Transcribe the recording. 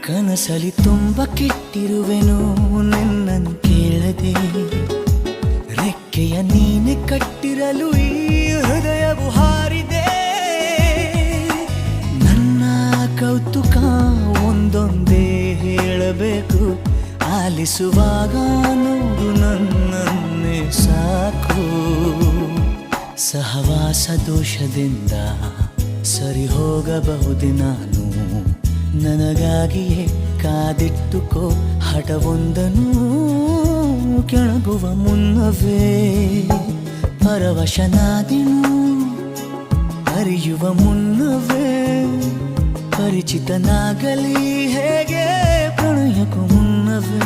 ಕನಸಲಿ ತುಂಬ ಕೆಟ್ಟಿರುವೆನು ನಿನ್ನನ್ನು ಕೇಳದೆ, ರೆಕ್ಕೆಯ ನೀನೆ ಕಟ್ಟಿರಲು ಈ ಹೃದಯವು ಹಾರಿದೆ. ನನ್ನ ಕೌತುಕ ಒಂದೊಂದೇ ಹೇಳಬೇಕು, ಆಲಿಸುವಾಗ ನೋಡು ನನ್ನನ್ನೇ ಸಾಕು. ಸಹವಾಸ ದೋಷದಿಂದ ಸರಿ ಹೋಗಬಹುದೇ ನಾನು, ನನಗಾಗಿಯೇ ಕಾದಿಟ್ಟುಕೋ ಹಠವೊಂದನು. ಕೆಳಗುವ ಮುನ್ನವೇ ಪರವಶನಾದೆನು, ಅರಿಯುವ ಮುನ್ನವೇ ಪರಿಚಿತನಾಗಲಿ ಹೇಗೆ ಪ್ರಣಯಕ್ಕೂ ಮುನ್ನವೇ.